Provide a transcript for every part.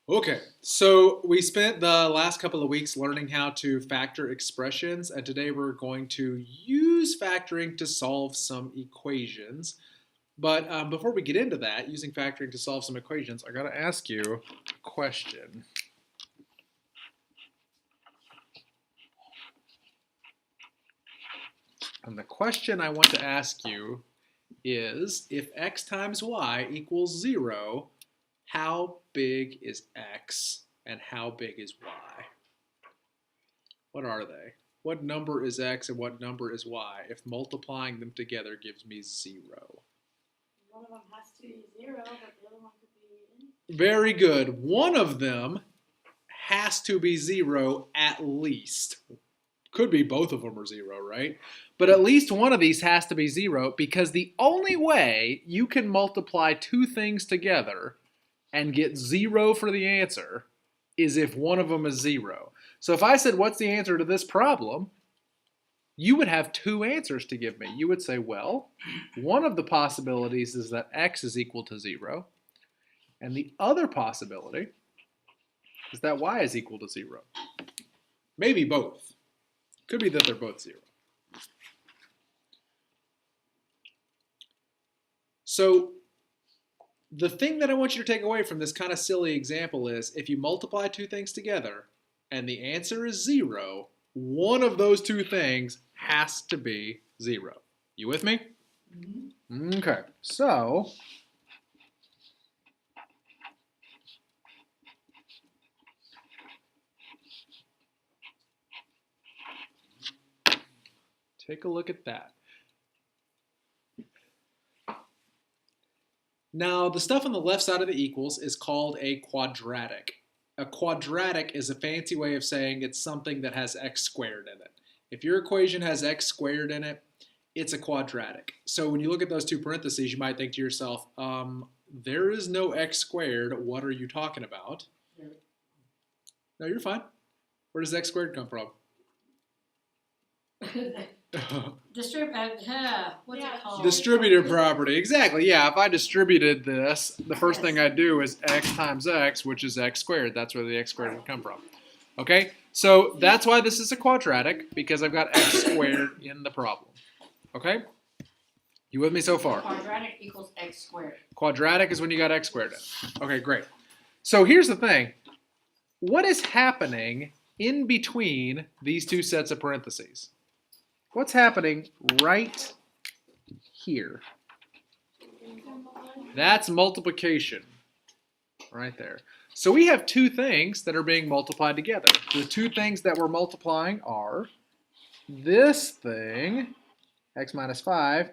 Okay, so we spent the last couple of weeks learning how to factor expressions, and today we're going to use factoring to solve some equations. But before we get into that, using factoring to solve some equations, I got to ask you a question. And the question I want to ask you is, if x times y equals 0, how big is x and how big is y? What are they? What number is x and what number is y if multiplying them together gives me 0? One of them has to be 0, but the other one could be anything. Very good. One of them has to be 0 at least. Could be both of them are 0, right? But at least one of these has to be 0 because the only way you can multiply two things together and get 0 for the answer is if one of them is 0. So if I said, what's the answer to this problem? You would have two answers to give me. You would say, well, one of the possibilities is that x is equal to 0, and the other possibility is that y is equal to 0. Maybe both. Could be that they're both 0. So the thing that I want you to take away from this kind of silly example is if you multiply two things together and the answer is 0, one of those two things has to be 0. You with me? Mm-hmm. Okay, so take a look at that. Now, the stuff on the left side of the equals is called a quadratic. A quadratic is a fancy way of saying it's something that has x squared in it. If your equation has x squared in it, it's a quadratic. So when you look at those two parentheses, you might think to yourself, there is no x squared. What are you talking about? No, you're fine. Where does x squared come from? What's it called? Distributive property. Exactly. Yeah, if I distributed this, the first thing I'd do is x times x, which is x squared. That's where the x squared would come from. Okay? So that's why this is a quadratic, because I've got x squared in the problem. Okay? You with me so far? Quadratic equals x squared. Quadratic is when you got x squared in. Okay, great. So here's the thing. What is happening in between these two sets of parentheses? What's happening right here? That's multiplication right there. So we have two things that are being multiplied together. The two things that we're multiplying are this thing, x minus 5,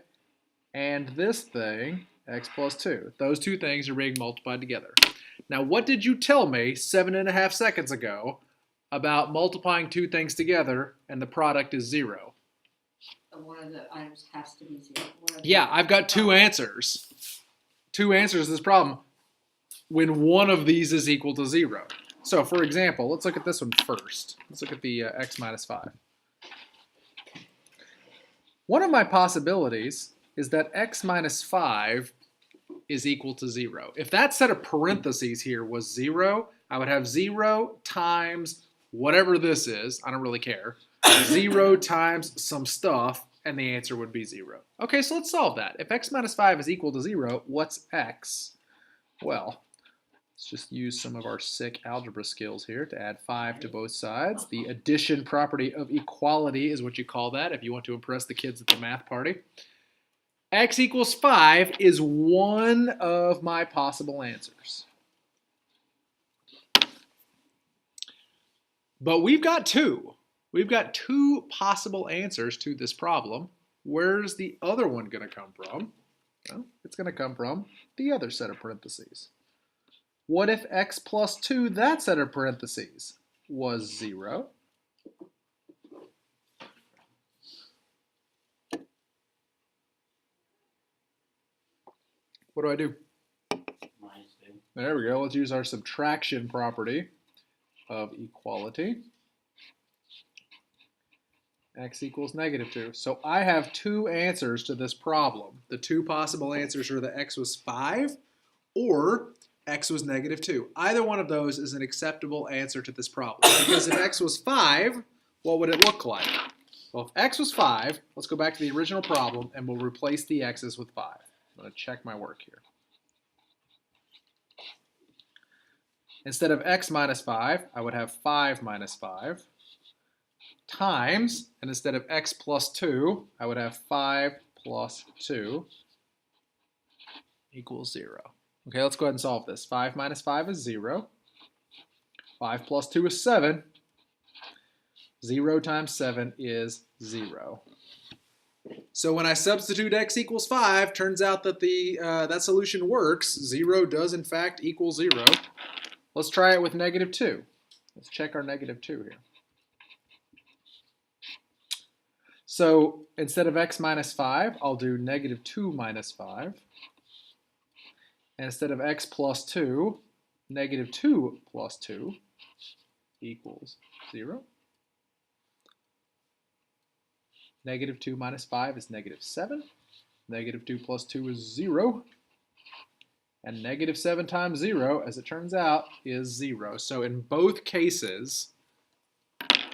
and this thing, x plus 2. Those two things are being multiplied together. Now, what did you tell me 7.5 seconds ago about multiplying two things together and the product is 0? One of the items has to be 0. Yeah, I've got two answers. Two answers to this problem when one of these is equal to 0. So, for example, let's look at this one first. Let's look at the x minus 5. One of my possibilities is that x minus 5 is equal to 0. If that set of parentheses here was 0, I would have 0 times whatever this is. I don't really care. 0 times some stuff, and the answer would be 0. Okay, so let's solve that. If x minus 5 is equal to 0, what's x? Well, let's just use some of our sick algebra skills here to add 5 to both sides. The addition property of equality is what you call that if you want to impress the kids at the math party. X equals 5 is one of my possible answers. But we've got two. We've got two possible answers to this problem. Where's the other one going to come from? Well, it's going to come from the other set of parentheses. What if x plus 2, that set of parentheses, was 0? What do I do? There we go. Let's use our subtraction property of equality. X equals -2. So I have two answers to this problem. The two possible answers are that x was 5 or x was -2. Either one of those is an acceptable answer to this problem. Because if x was 5, what would it look like? Well, if x was 5, let's go back to the original problem and we'll replace the x's with 5. I'm going to check my work here. Instead of x minus 5, I would have 5 minus 5 times, and instead of x plus 2, I would have 5 plus 2 equals 0. Okay, let's go ahead and solve this. 5 minus 5 is 0. 5 plus 2 is 7. 0 times 7 is 0. So when I substitute x equals 5, turns out that that solution works. 0 does in fact equal 0. Let's try it with -2. Let's check our -2 here. So instead of x minus 5, I'll do -2 minus 5. And instead of x plus 2, -2 plus 2 equals 0. -2 minus 5 is -7. -2 plus 2 is 0. And -7 times 0, as it turns out, is 0. So in both cases,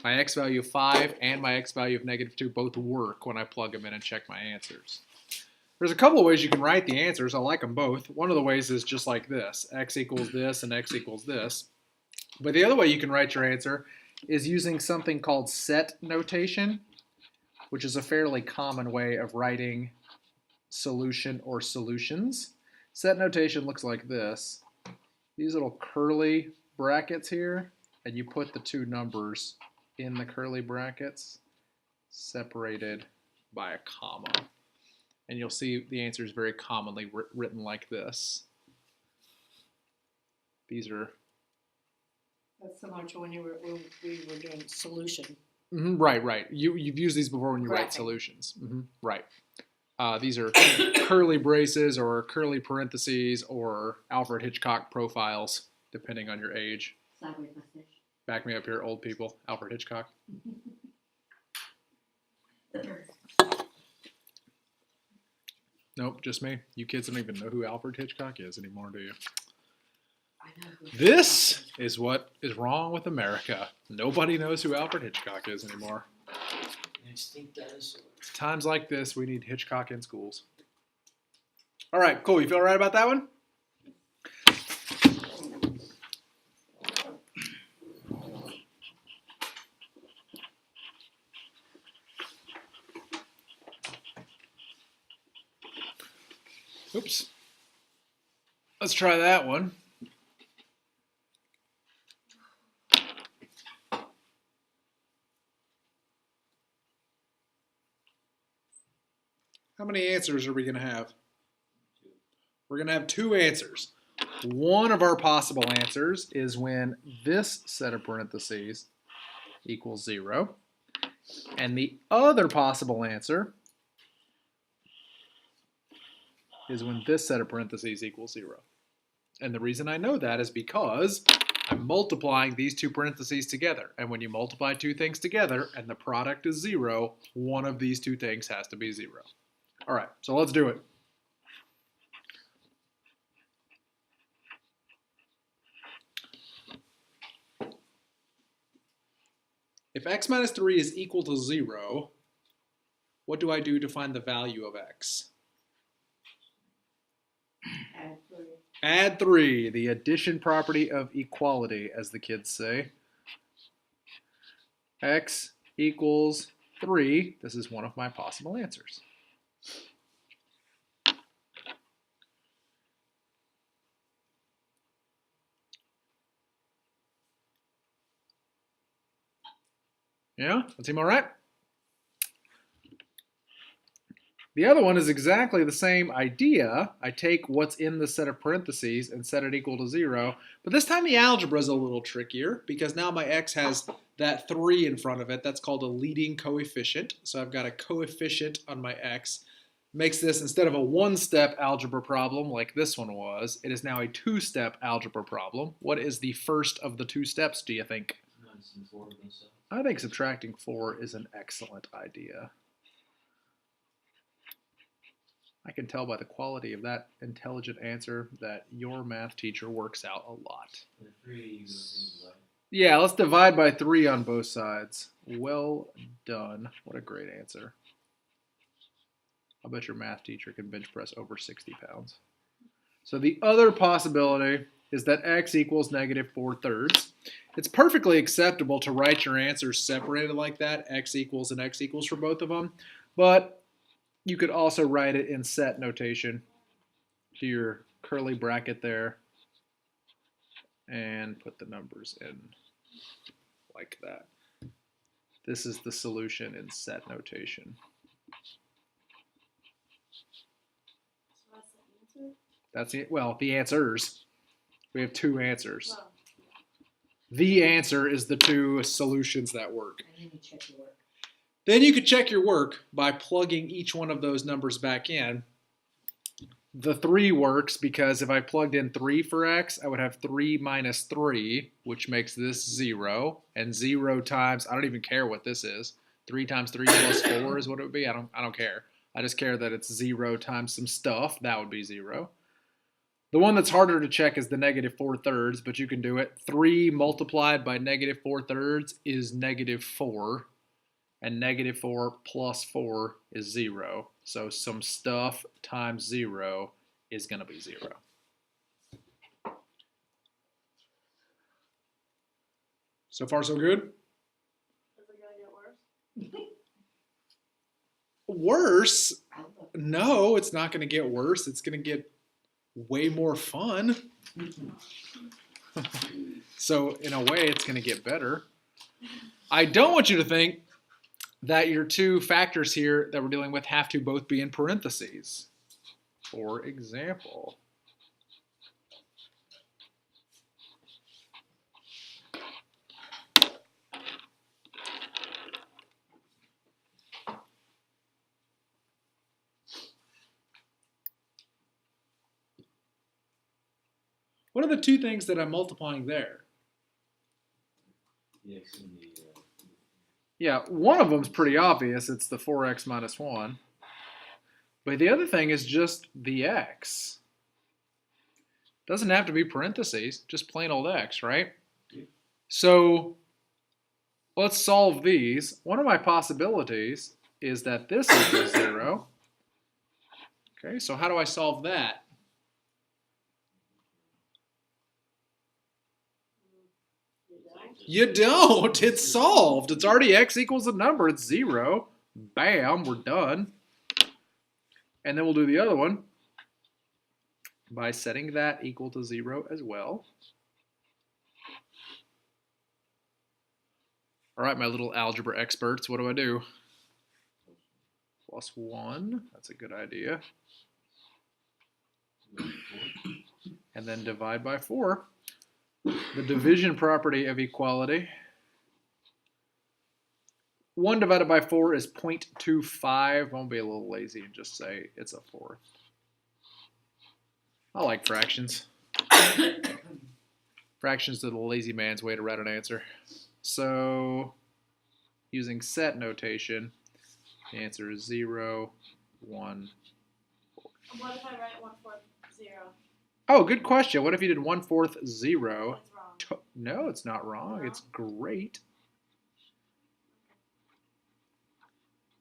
my x value of 5 and my x value of -2 both work when I plug them in and check my answers. There's a couple of ways you can write the answers. I like them both. One of the ways is just like this. X equals this and x equals this. But the other way you can write your answer is using something called set notation, which is a fairly common way of writing solution or solutions. Set notation looks like this. These little curly brackets here, and you put the two numbers in the curly brackets, separated by a comma. And you'll see the answer is very commonly written like this. These are... That's similar to when we were doing solution. Right. You've used these before when you write solutions. Right. These are curly braces or curly parentheses or Alfred Hitchcock profiles, depending on your age. Back me up here, old people. Alfred Hitchcock. Nope, just me. You kids don't even know who Alfred Hitchcock is anymore, do you? This is what is wrong with America. Nobody knows who Alfred Hitchcock is anymore. Times like this, we need Hitchcock in schools. All right, cool. You feel all right about that one? Oops. Let's try that one. How many answers are we going to have? We're going to have 2 answers. One of our possible answers is when this set of parentheses equals 0. And the other possible answer is when this set of parentheses equals 0. And the reason I know that is because I'm multiplying these 2 parentheses together. And when you multiply 2 things together and the product is 0, one of these 2 things has to be 0. All right, so let's do it. If x minus 3 is equal to 0, what do I do to find the value of x? Add 3. Add 3, the addition property of equality, as the kids say. X equals 3. This is one of my possible answers. Yeah, that seem all right? The other one is exactly the same idea. I take what's in the set of parentheses and set it equal to 0. But this time the algebra is a little trickier because now my x has that 3 in front of it. That's called a leading coefficient. So I've got a coefficient on my x. Makes this, instead of a 1-step algebra problem like this one was, it is now a 2-step algebra problem. What is the first of the 2 steps, do you think? I think subtracting 4 is an excellent idea. I can tell by the quality of that intelligent answer that your math teacher works out a lot. Yeah, let's divide by 3 on both sides. Well done. What a great answer. I bet your math teacher can bench press over 60 pounds. So the other possibility is that x equals negative 4/3. It's perfectly acceptable to write your answers separated like that, x equals and x equals for both of them, but you could also write it in set notation. Do your curly bracket there and put the numbers in like that. This is the solution in set notation. So that's the answer? That's it. Well, the answers. We have 2 answers. Well, The answer is the 2 solutions that work. And then you check your work. Then you could check your work by plugging each one of those numbers back in. The 3 works because if I plugged in 3 for x, I would have 3 minus 3, which makes this 0. And 0 times, I don't even care what this is. 3 times 3 plus 4 is what it would be. I don't care. I just care that it's 0 times some stuff. That would be 0. The one that's harder to check is the negative 4/3, but you can do it. 3 multiplied by negative 4/3 is negative 4. And negative 4 plus 4 is 0. So some stuff times 0 is going to be 0. So far, so good? is it gonna get worse? Worse? I love No, it's not going to get worse. It's going to get way more fun. So in a way, it's going to get better. I don't want you to think that your 2 factors here that we're dealing with have to both be in parentheses. For example, what are the 2 things that I'm multiplying there? The x and the Yeah, one of them's pretty obvious. It's the 4x minus 1. But the other thing is just the x. Doesn't have to be parentheses, just plain old x, right? Yeah. So let's solve these. One of my possibilities is that this equals 0. Okay, so how do I solve that? You don't? You don't. It's solved. It's already x equals a number. It's 0. Bam, we're done. And then we'll do the other one by setting that equal to 0 as well. All right, my little algebra experts, what do I do? Plus 1. That's a good idea. And then divide by 4. The division property of equality. 1 divided by 4 is 0.25. I'll be a little lazy and just say it's a 4th. I like fractions. Fractions are the lazy man's way to write an answer. So, using set notation, the answer is 0, 1. What if I write 1/4 0? Oh, good question. What if you did 1/4 0? What's wrong? No, it's not wrong. No? It's great.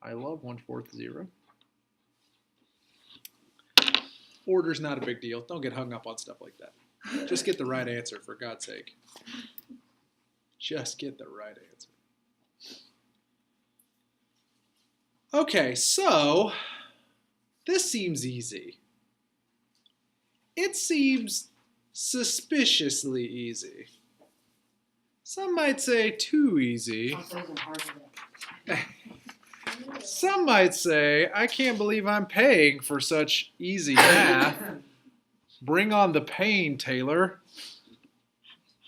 I love 1/4 0. Order's not a big deal. Don't get hung up on stuff like that. Just get the right answer, for God's sake. Just get the right answer. Okay, so this seems easy. It seems suspiciously easy. Some might say too easy. Also isn't hard to Some might say, I can't believe I'm paying for such easy math. Bring on the pain, Taylor.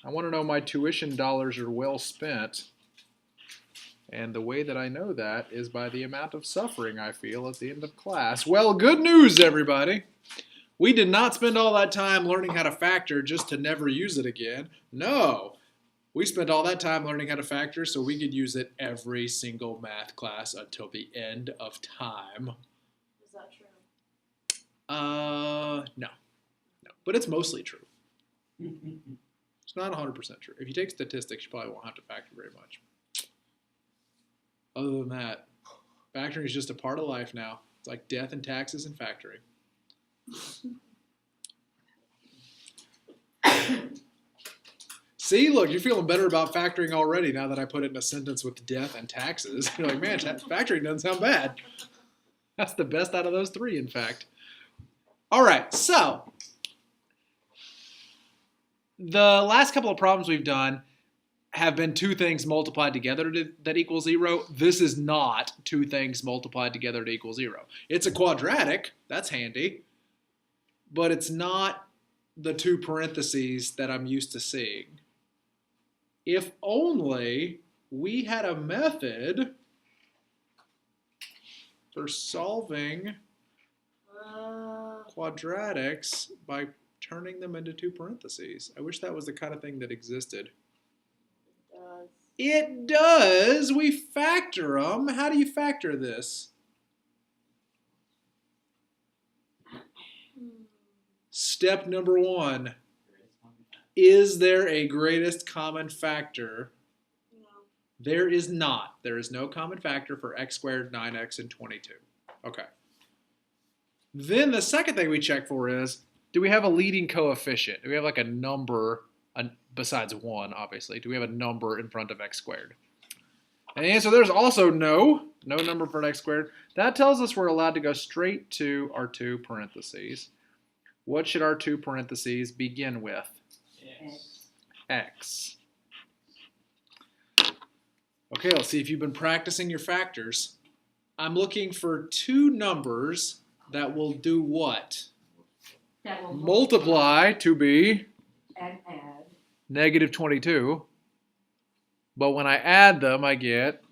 I want to know my tuition dollars are well spent. And the way that I know that is by the amount of suffering I feel at the end of class. Well, good news, everybody. We did not spend all that time learning how to factor just to never use it again. No. We spent all that time learning how to factor so we could use it every single math class until the end of time. Is that true? No. No. But it's mostly true. It's not 100% true. If you take statistics, you probably won't have to factor very much. Other than that, factoring is just a part of life now. It's like death and taxes and factoring. See, look, you're feeling better about factoring already now that I put it in a sentence with death and taxes. You're like, man, factoring doesn't sound bad. That's the best out of those three, in fact. All right, so the last couple of problems we've done have been two things multiplied together that equal 0. This is not two things multiplied together to equal 0. It's a quadratic. That's handy. But it's not the two parentheses that I'm used to seeing. If only we had a method for solving quadratics by turning them into two parentheses. I wish that was the kind of thing that existed. It does. We factor them. How do you factor this? Step number 1. Is there a greatest common factor? No. There is not. There is no common factor for x squared, 9x, and 22. Okay. Then the second thing we check for is, do we have a leading coefficient? Do we have like a number, besides 1, obviously? Do we have a number in front of x squared? And the answer there is also no. No number for x squared. That tells us we're allowed to go straight to our two parentheses. What should our two parentheses begin with? X. Okay, let's see if you've been practicing your factors. I'm looking for two numbers that will do what? That will Multiply to be and add. negative 22. But when I add them, I get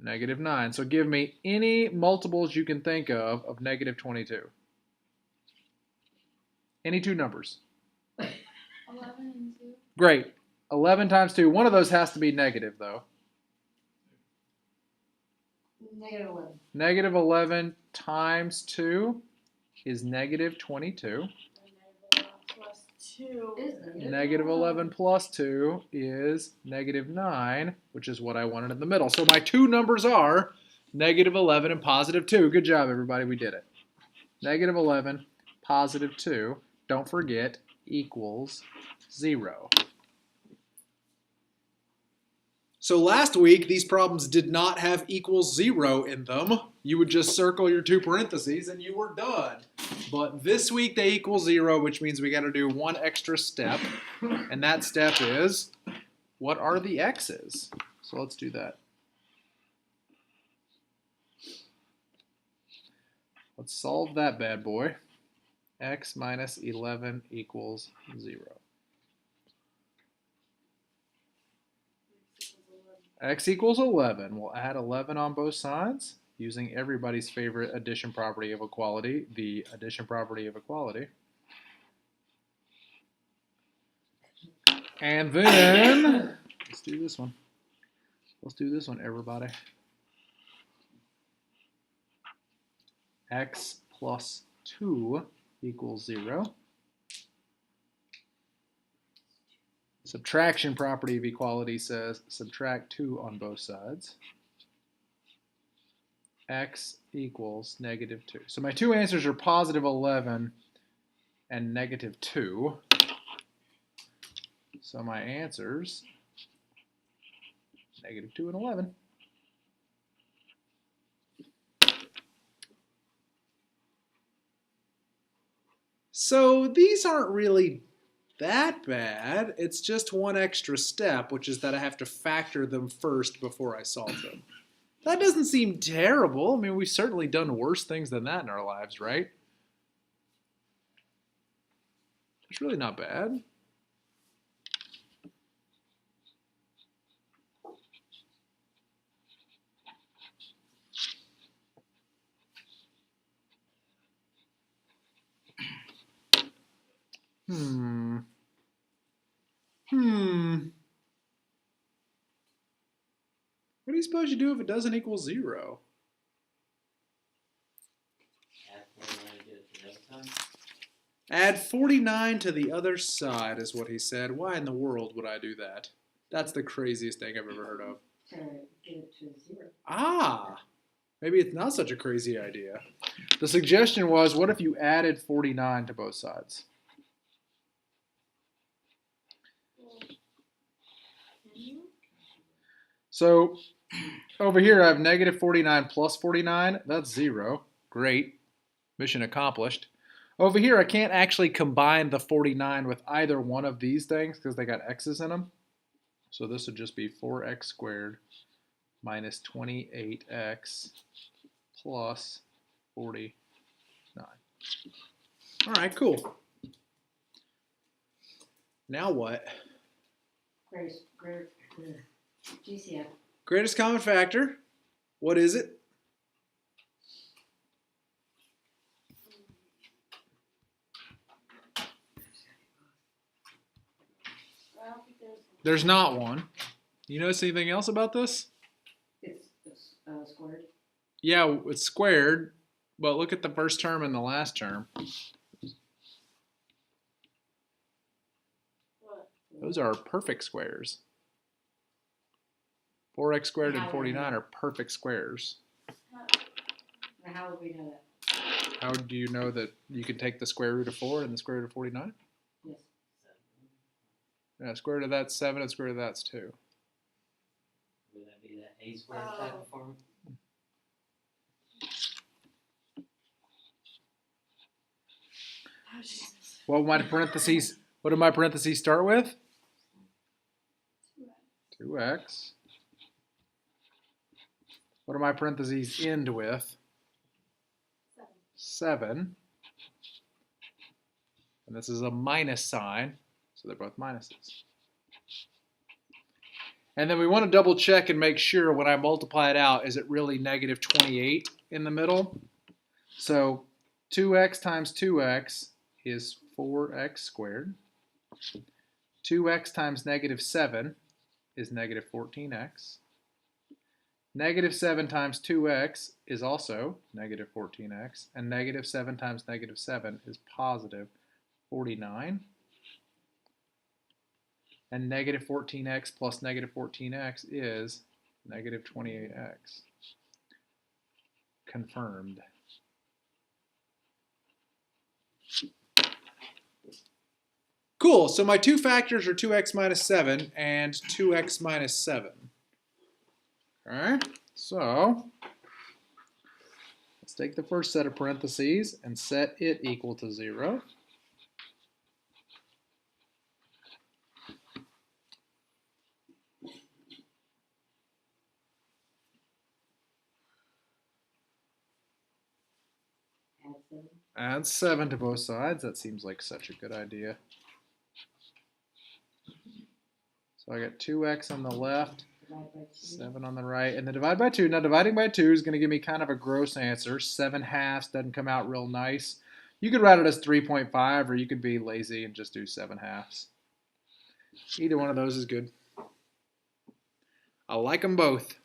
negative 9. So give me any multiples you can think of negative 22. Any two numbers. 11 and 2. Great. 11 times 2. One of those has to be negative, though. Negative 11. Negative 11 times 2 is negative 22. And plus 2 Is Negative 11 plus 2 is negative 9, which is what I wanted in the middle. So my two numbers are negative 11 and positive 2. Good job, everybody. We did it. Negative 11, positive 2, don't forget, equals 0. So last week, these problems did not have equals 0 in them. You would just circle your two parentheses and you were done. But this week they equal 0, which means we got to do one extra step. And that step is, what are the x's? So let's do that. Let's solve that bad boy. X minus 11 equals 0. X equals 11. We'll add 11 on both sides using everybody's favorite addition property of equality, the addition property of equality. And then, let's do this one. Let's do this one, everybody. X plus 2 equals 0. Subtraction property of equality says subtract 2 on both sides. X equals negative 2. So my two answers are positive 11 and negative 2. So my answers, negative 2 and 11. So these aren't really that bad. It's just one extra step, which is that I have to factor them first before I solve them. That doesn't seem terrible. I mean, we've certainly done worse things than that in our lives, right? It's really not bad. What do you suppose you do if it doesn't equal 0? Add 4 and get it to the other time? Add 49 to the other side is what he said. Why in the world would I do that? That's the craziest thing I've ever heard of. To get it to 0. Ah, maybe it's not such a crazy idea. The suggestion was, what if you added 49 to both sides? So over here I have negative 49 plus 49. That's 0. Great. Mission accomplished. Over here I can't actually combine the 49 with either one of these things because they got x's in them. So this would just be 4x squared minus 28x plus 49. All right, cool. Now what? Greater GCF. Greatest common factor. What is it? I don't think there's one. There's not one. You notice anything else about this? It's squared. Yeah, it's squared, but look at the first term and the last term. What? Those are perfect squares. 4x squared and 49 are perfect squares. Now, how would we know that? How do you know that you can take the square root of 4 and the square root of 49? Yes. Yeah, square root of that's 7 and square root of that's 2. Would that be that a squared type of form? Oh, Jesus. What do my parentheses start with? 2x. What do my parentheses end with? 7. And this is a minus sign, so they're both minuses. And then we want to double check and make sure when I multiply it out, is it really negative 28 in the middle? So 2x times 2x is 4x squared. 2x times negative 7 is negative 14x. Negative 7 times 2x is also negative 14x. And negative 7 times negative 7 is positive 49. And negative 14x plus negative 14x is negative 28x. Confirmed. Cool, so my two factors are 2x minus 7 and 2x minus 7. Alright, so let's take the first set of parentheses and set it equal to 0. Add 7 to both sides. That seems like such a good idea. So I got 2x on the left, 7 on the right, and then divide by 2. Now dividing by 2 is going to give me kind of a gross answer. 7/2 doesn't come out real nice. You could write it as 3.5, or you could be lazy and just do 7/2. Either one of those is good. I like them both.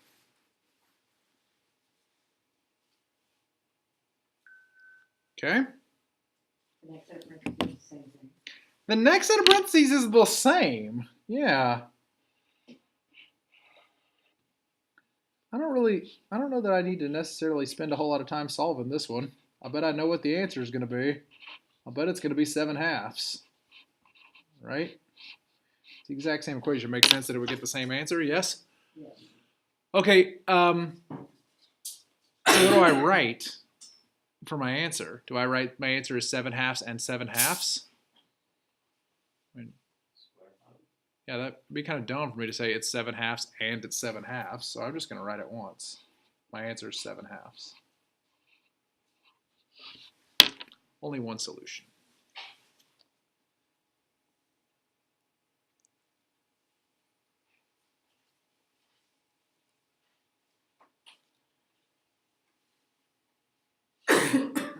Okay. The next set of parentheses is the same thing. The next set of parentheses is the same. Yeah. I don't know that I need to necessarily spend a whole lot of time solving this one. I bet I know what the answer is going to be. I bet it's going to be 7/2. Right? It's the exact same equation. Makes sense that it would get the same answer, yes? Yes. Okay, so what do I write for my answer? Do I write my answer is 7/2 and 7/2? Yeah, that'd be kind of dumb for me to say it's 7/2 and it's 7/2, so I'm just going to write it once. My answer is 7/2. Only one solution.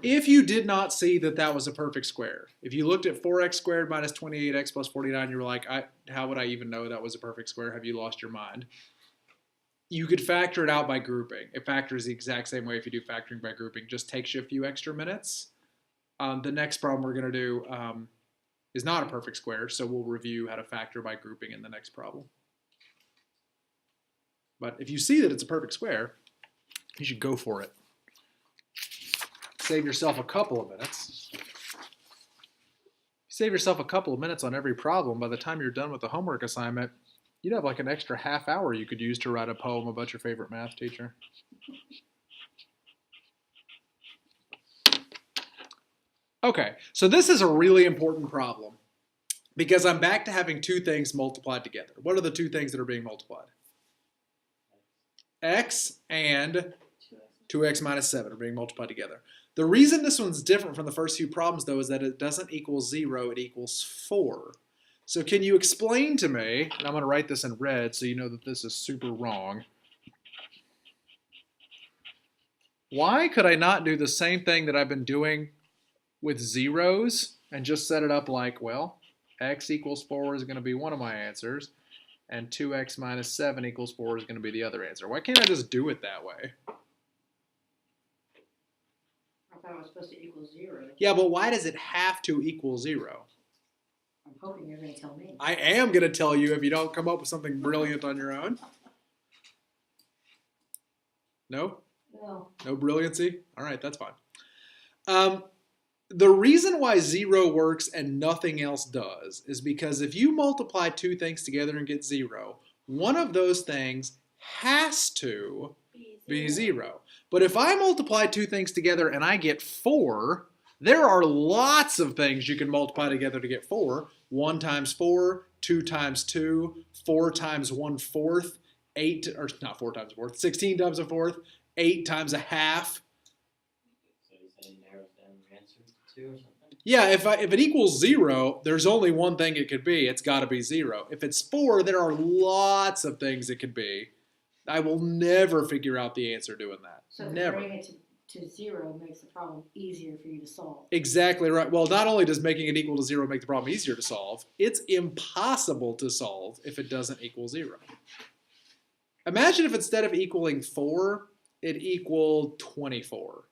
If you did not see that that was a perfect square, if you looked at 4x squared minus 28x plus 49, you were like, how would I even know that was a perfect square? Have you lost your mind? You could factor it out by grouping. It factors the exact same way if you do factoring by grouping. Just takes you a few extra minutes, The next problem we're going to do is not a perfect square, so we'll review how to factor by grouping in the next problem. But if you see that it's a perfect square, you should go for it. Save yourself a couple of minutes. Save yourself a couple of minutes on every problem. By the time you're done with the homework assignment, you'd have like an extra half hour you could use to write a poem about your favorite math teacher. Okay, so this is a really important problem because I'm back to having two things multiplied together. What are the two things that are being multiplied? X and 2x minus 7 are being multiplied together. The reason this one's different from the first few problems, though, is that it doesn't equal 0, it equals 4. So can you explain to me, and I'm going to write this in red so you know that this is super wrong. Why could I not do the same thing that I've been doing with zeros and just set it up like, well, x equals 4 is going to be one of my answers, and 2x minus 7 equals 4 is going to be the other answer. Why can't I just do it that way? I thought it was supposed to equal 0. Yeah, but why does it have to equal 0? I'm hoping you're going to tell me. I am going to tell you if you don't come up with something brilliant on your own. No? No. No brilliancy? All right, that's fine. The reason why 0 works and nothing else does is because if you multiply two things together and get 0, one of those things has to be 0. But if I multiply two things together and I get 4, there are lots of things you can multiply together to get 4. 1 times 4, 2 times 2, 4 times 1/4, 8, or not 4 times a fourth, 16 times a fourth, 8 times a half. So you say narrows down your answer to 2 or something? Yeah, if it equals 0, there's only one thing it could be. It's got to be 0. If it's 4, there are lots of things it could be. I will never figure out the answer doing that. So Never. bringing it to 0 makes the problem easier for you to solve. Exactly right. Well, not only does making it equal to 0 make the problem easier to solve, it's impossible to solve if it doesn't equal 0. Imagine if instead of equaling 4, it equaled 24.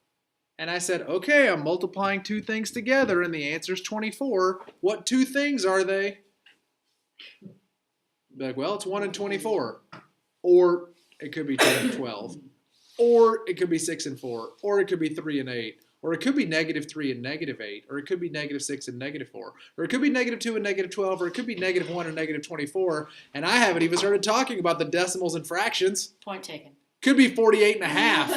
And I said, okay, I'm multiplying two things together and the answer's 24. What two things are they? Like, well, it's 1 and 24. Or it could be 10 and 12. Or it could be 6 and 4. Or it could be 3 and 8. Or it could be -3 and -8. Or it could be -6 and -4. Or it could be -2 and -12. Or it could be -1 and -24. And I haven't even started talking about the decimals and fractions. Point taken. Could be 48 and a half.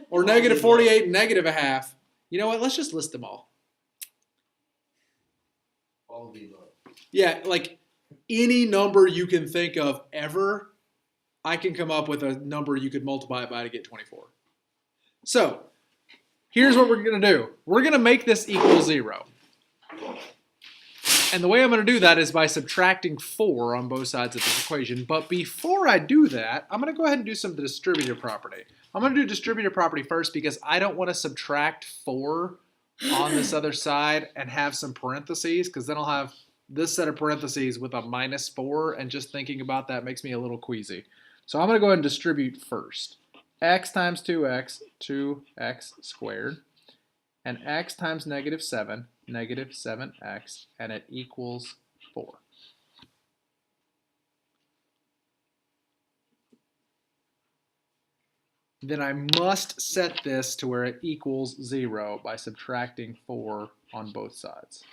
Or -48 and -1/2. You know what? Let's just list them all. All of the above. Yeah, like any number you can think of ever, I can come up with a number you could multiply it by to get 24. So, here's what we're going to do. We're going to make this equal 0. And the way I'm going to do that is by subtracting 4 on both sides of this equation. But before I do that, I'm going to go ahead and do some distributive property. I'm going to do distributive property first because I don't want to subtract 4 on this other side and have some parentheses, because then I'll have this set of parentheses with a -4, and just thinking about that makes me a little queasy. So I'm going to go ahead and distribute first. X times 2x, 2x squared, and x times -7, -7x, and it equals 4. Then I must set this to where it equals 0 by subtracting 4 on both sides.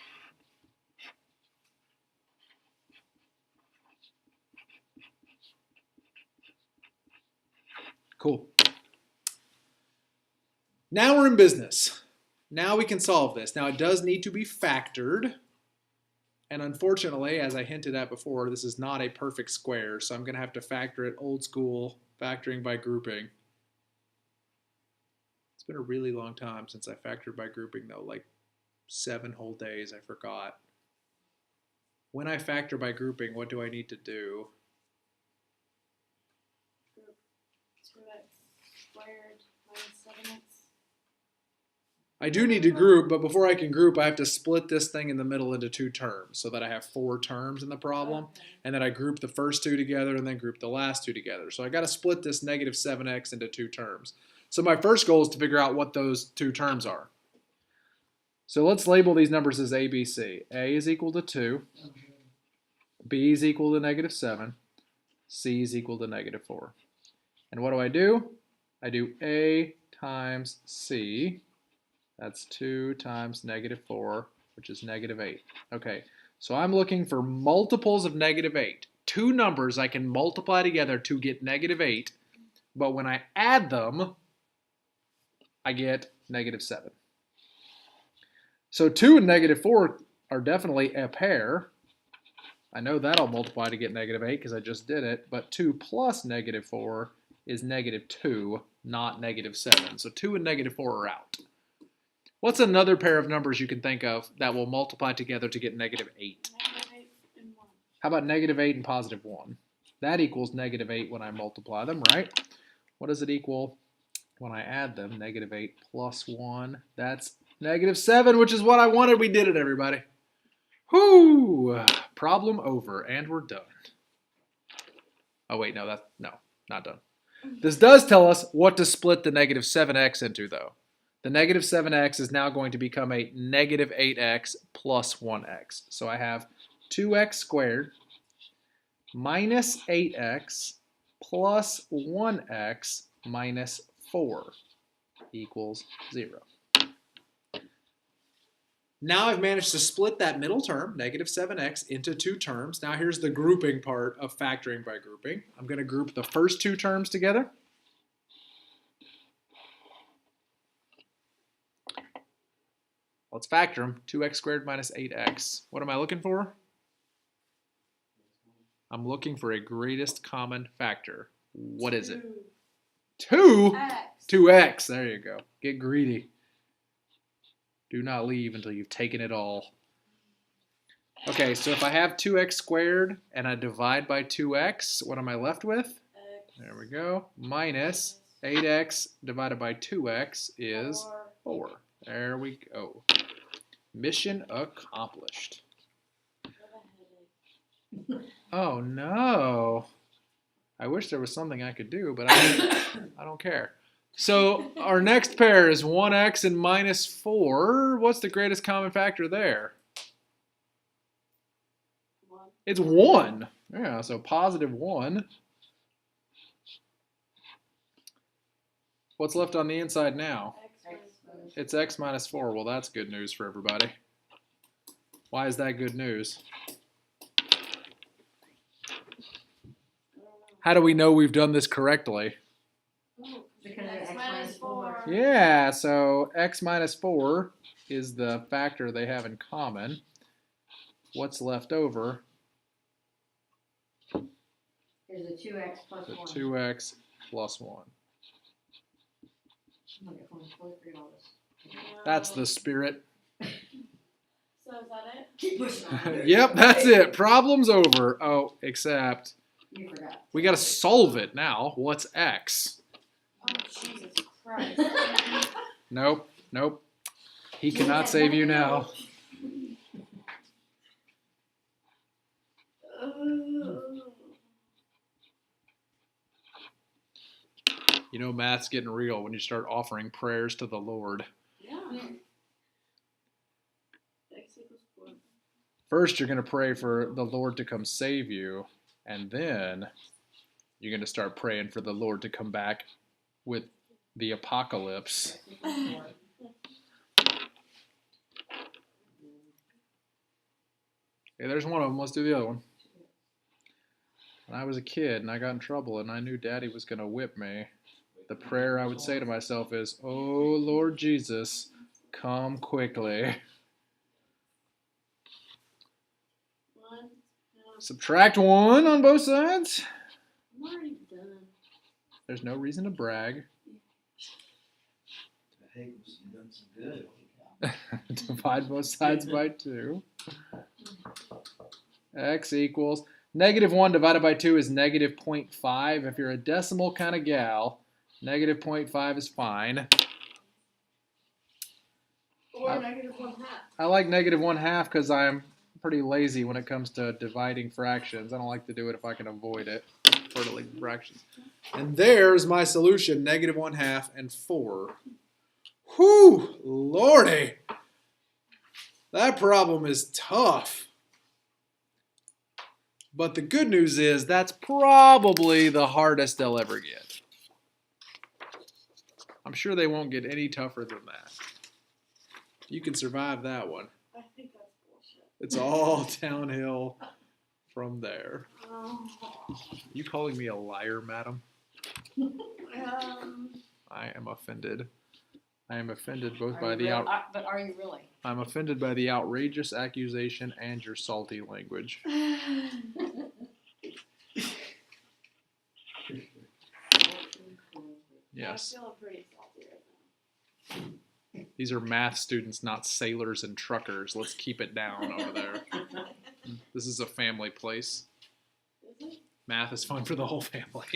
Cool. Now we're in business. Now we can solve this. Now it does need to be factored. And unfortunately, as I hinted at before, this is not a perfect square, so I'm going to have to factor it old school, factoring by grouping. It's been a really long time since I factored by grouping, though, like 7 whole days, I forgot. When I factor by grouping, what do I need to do? Group 2x squared minus 7x. I do need to group, but before I can group, I have to split this thing in the middle into 2 terms so that I have 4 terms in the problem. Okay. And then I group the first 2 together and then group the last 2 together. So I got to split this -7x into 2 terms. So my first goal is to figure out what those 2 terms are. So let's label these numbers as A, B, C. A is equal to 2. B is equal to -7. C is equal to -4. And what do? I do A times C. That's 2 times -4, which is -8. Okay, so I'm looking for multiples of -8. Two numbers I can multiply together to get -8, but when I add them, I get -7. So 2 and -4 are definitely a pair. I know that'll multiply to get -8 because I just did it, but 2 plus -4 is -2, not -7. So 2 and -4 are out. What's another pair of numbers you can think of that will multiply together to get -8? -8 and 1. How about -8 and +1? That equals -8 when I multiply them, right? What does it equal when I add them? -8 plus 1. That's -7, which is what I wanted. We did it, everybody. Whoo! Problem over, and we're done. Oh wait, no, not done. This does tell us what to split the -7x into, though. The -7x is now going to become a -8x plus 1x. So I have 2x squared minus 8x plus 1x minus 4 equals 0. Now I've managed to split that middle term, -7x, into two terms. Now here's the grouping part of factoring by grouping. I'm going to group the first two terms together. Let's factor them. 2x squared minus 8x. What am I looking for? I'm looking for a greatest common factor. What is it? 2? X. 2x. There you go. Get greedy. Do not leave until you've taken it all. Okay, so if I have 2x squared and I divide by 2x, what am I left with? X. There we go. Minus 8x divided by 2x is 4. There we go. Mission accomplished. Oh no. I wish there was something I could do, but I don't care. So our next pair is 1x and minus 4. What's the greatest common factor there? 1. It's 1. Yeah, so positive 1. What's left on the inside now? X. It's x minus 4. Well, that's good news for everybody. Why is that good news? How do we know we've done this correctly? Because X minus 4. Yeah, so x minus 4 is the factor they have in common. What's left over? Is the 2x plus The 1. 2x plus 1. I'm gonna phone fully read all this. That's the spirit. So is that it? Keep pushing on. Yep, that's it. Problem's over. Oh, except You forgot. we got to solve it now. What's x? Oh, Jesus Christ. Nope, nope. He cannot save you now. You know math's getting real when you start offering prayers to the Lord. Yeah. X equals 4. First, you're going to pray for the Lord to come save you, and then you're going to start praying for the Lord to come back with the apocalypse. X Hey, there's one of them. Let's do the other one. When I was a kid and I got in trouble and I knew Daddy was going to whip me, the prayer I would say to myself is, "Oh, Lord Jesus, come quickly." 1. Subtract 1 on both sides. I'm already done. There's no reason to brag. Hey, you've done some good. Divide both sides by 2. X equals -1 divided by 2 is -0.5. If you're a decimal kind of gal, -0.5 is fine. Or -1/2. I like -1/2 because I'm pretty lazy when it comes to dividing fractions. I don't like to do it if I can avoid it. For the fractions. And there's my solution, -1/2 and 4. Whew, Lordy. That problem is tough. But the good news is that's probably the hardest they'll ever get. I'm sure they won't get any tougher than that. You can survive that one. I think that's bullshit. It's all downhill from there. Oh. You calling me a liar, madam? I am offended. I am offended both by the But are you really? I'm offended by the outrageous accusation and your salty language. Yes. I'm feeling pretty salty right now. These are math students, not sailors and truckers. Let's keep it down over there. This is a family place. Is it? Math is fun for the whole family.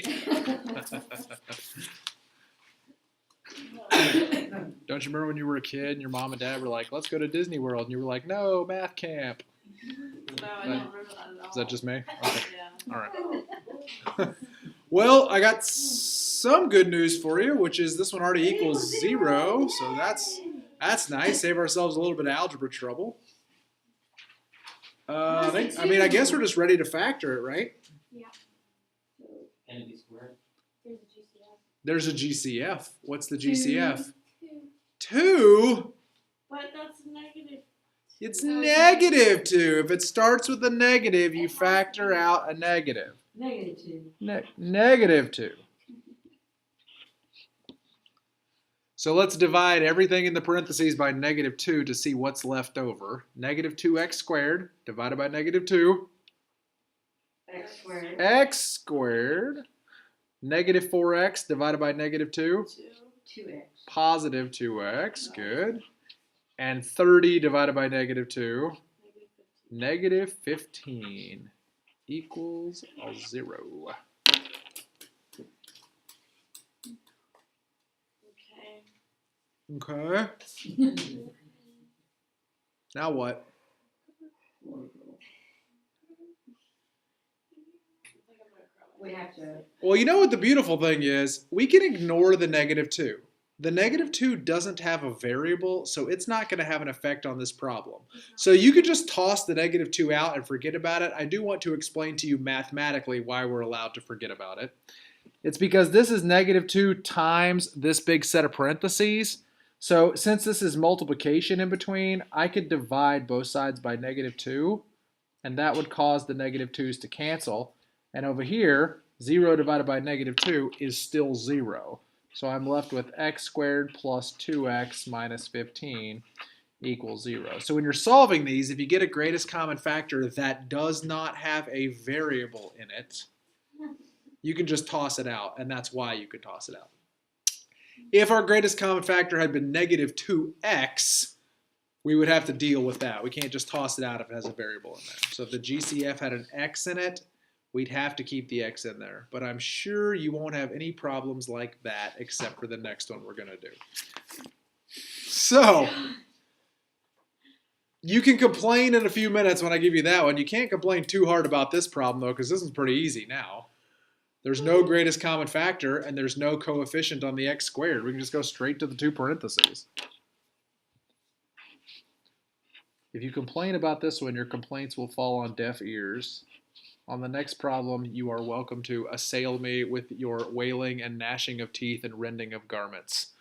Don't you remember when you were a kid and your mom and dad were like, let's go to Disney World? And you were like, no, math camp. No, I don't remember that at all. Is that just me? Okay. Yeah. All right. Well, I got some good news for you, which is this one already equals 0. So that's nice. Save ourselves a little bit of algebra trouble. I guess we're just ready to factor it, right? Yeah. Can it be squared? There's a GCF. There's a GCF. What's the GCF? 2. 2? But that's negative. It's negative 2. If it starts with a negative, you factor out a negative. -2. Negative 2. So let's divide everything in the parentheses by -2 to see what's left over. Negative 2x squared divided by negative 2. X squared. X squared. Negative 4x divided by negative 2. 2x. Positive 2x. Good. And 30 divided by negative 2. Negative 15 equals a 0. Okay. Now what? We have to. Well, you know what the beautiful thing is? We can ignore the negative 2. The negative 2 doesn't have a variable, so it's not going to have an effect on this problem. So you could just toss the negative 2 out and forget about it. I do want to explain to you mathematically why we're allowed to forget about it. It's because this is negative 2 times this big set of parentheses. So since this is multiplication in between, I could divide both sides by negative 2, and that would cause the negative 2's to cancel. And over here, 0 divided by negative 2 is still 0. So I'm left with x squared plus 2x minus 15 equals 0. So when you're solving these, if you get a greatest common factor that does not have a variable in it, you can just toss it out, and that's why you could toss it out. If our greatest common factor had been negative 2x, we would have to deal with that. We can't just toss it out if it has a variable in there. So if the GCF had an x in it, we'd have to keep the x in there. But I'm sure you won't have any problems like that except for the next one we're going to do. So, you can complain in a few minutes when I give you that one. You can't complain too hard about this problem, though, because this one's pretty easy now. There's no greatest common factor, and there's no coefficient on the x squared. We can just go straight to the 2 parentheses. If you complain about this one, your complaints will fall on deaf ears. On the next problem, you are welcome to assail me with your wailing and gnashing of teeth and rending of garments.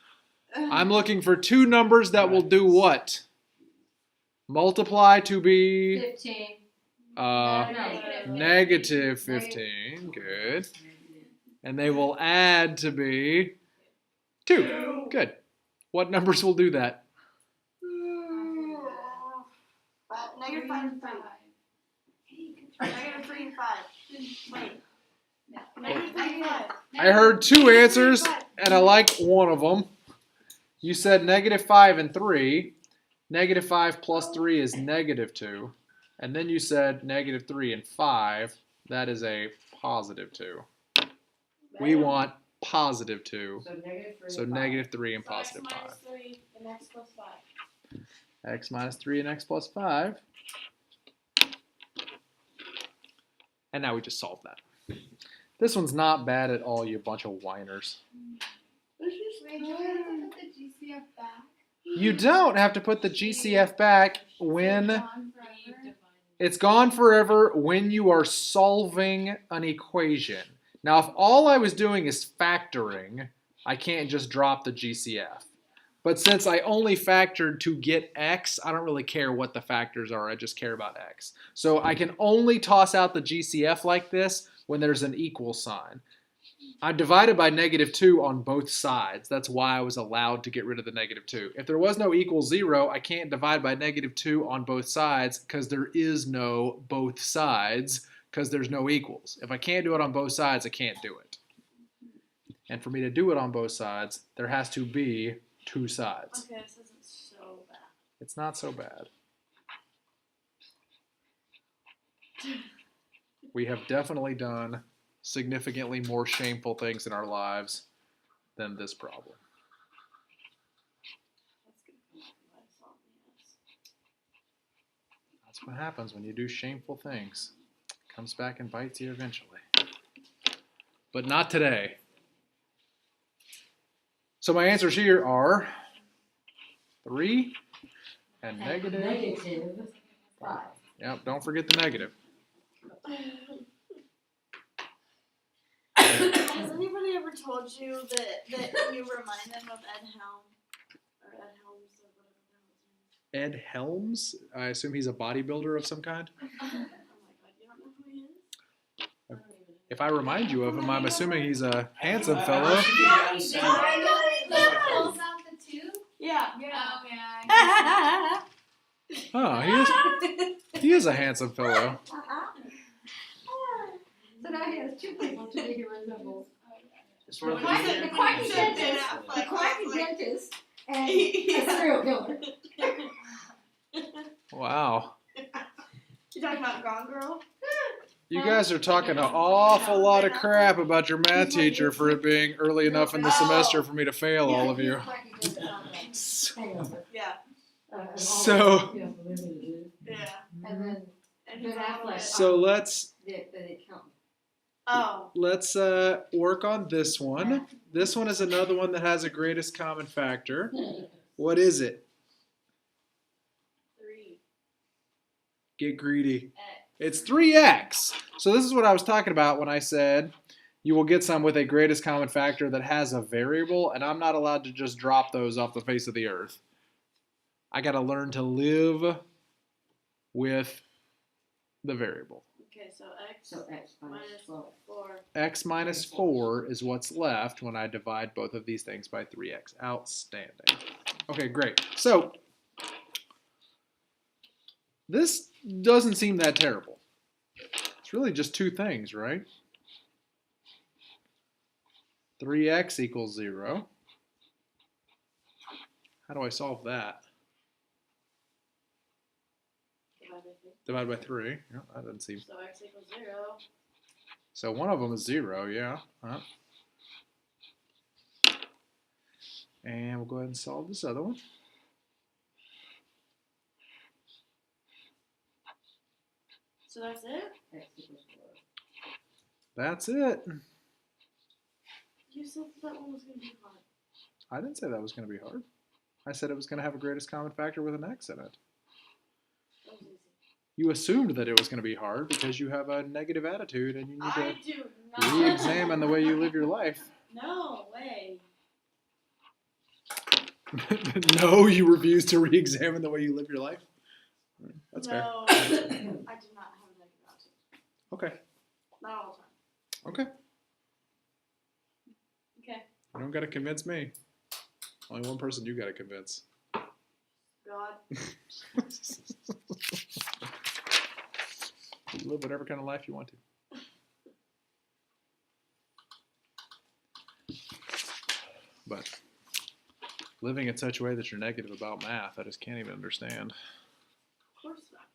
I'm looking for 2 numbers that will do what? Multiply to be 15. negative 15. Good. And they will add to be 2. Good. What numbers will do that? Negative 5 and 5. Negative 3 and 5. Wait. Negative 3 and 5. I heard 2 answers, and I like one of them. You said negative 5 and 3. Negative 5 plus 3 is negative 2. And then you said negative 3 and 5. That is a positive 2. We want positive 2. So negative 3 and positive 5. X minus 3 and x plus 5. X minus 3 and x plus 5. And now we just solved that. This one's not bad at all, you bunch of whiners. Wait, do we have to put the GCF back? You don't have to put the GCF back when Gone forever. it's gone forever when you are solving an equation. Now, if all I was doing is factoring, I can't just drop the GCF. But since I only factored to get X, I don't really care what the factors are. I just care about X. So I can only toss out the GCF like this when there's an equal sign. I divided by -2 on both sides. That's why I was allowed to get rid of the -2. If there was no equal 0, I can't divide by -2 on both sides because there is no both sides because there's no equals. If I can't do it on both sides, I can't do it. And for me to do it on both sides, there has to be 2 sides. Okay, this isn't so bad. It's not so bad. We have definitely done significantly more shameful things in our lives than this problem. That's gonna come up if I solve this. That's what happens when you do shameful things. It comes back and bites you eventually. But not today. So my answers here are 3 and negative. -5. Yep, don't forget the negative. Has anybody ever told you that you remind them of Ed Helm? Or Ed Helms or whatever the hell his name is? Ed Helms, I assume he's a bodybuilder of some kind. Oh my god, you don't know who he is? I don't even know. If I remind you of him, I'm assuming he's a handsome fellow. I know that pulls out the tube. Yeah. Oh yeah. Oh, he is a handsome fellow. So now he has 2 people to make it resemble. It's worth The quacky it. dentist, the quacky dentist, and a serial killer. Wow. You talking about Gone Girl? You guys are talking an awful lot of crap about your math teacher for it being early enough in the semester for me to fail all of you. Yeah. So- Yeah. And then And he's Ben all Affleck. of it. So let's the accountant. Oh. work on this one. This one is another one that has a greatest common factor. What is it? 3. Get greedy. It's 3x. So this is what I was talking about when I said you will get some with a greatest common factor that has a variable, and I'm not allowed to just drop those off the face of the earth. I got to learn to live with the variable. Okay, so X So X minus minus 12. 4. X minus 4 is what's left when I divide both of these things by 3x. Outstanding. Okay, great. So this doesn't seem that terrible. It's really just 2 things, right? 3x equals 0. How do I solve that? Divide by 3. Divide by 3. Yeah, that doesn't seem... So X equals 0. So one of them is 0, yeah. And we'll go ahead and solve this other one. So that's it? X equals 4. That's it. You said that one was going to be hard. I didn't say that was going to be hard. I said it was going to have a greatest common factor with an X in it. That was easy. You assumed that it was going to be hard because you have a negative attitude and you I need do to not. re-examine the way you live your life. No way. No, you refuse to re-examine the way you live your life? That's fair. No. I do not have a negative attitude. Okay. Not all the time. Okay. Okay. You don't got to convince me. Only one person you got to convince. God. You live whatever kind of life you want to. But living in such a way that you're negative about math, I just can't even understand. Of course not.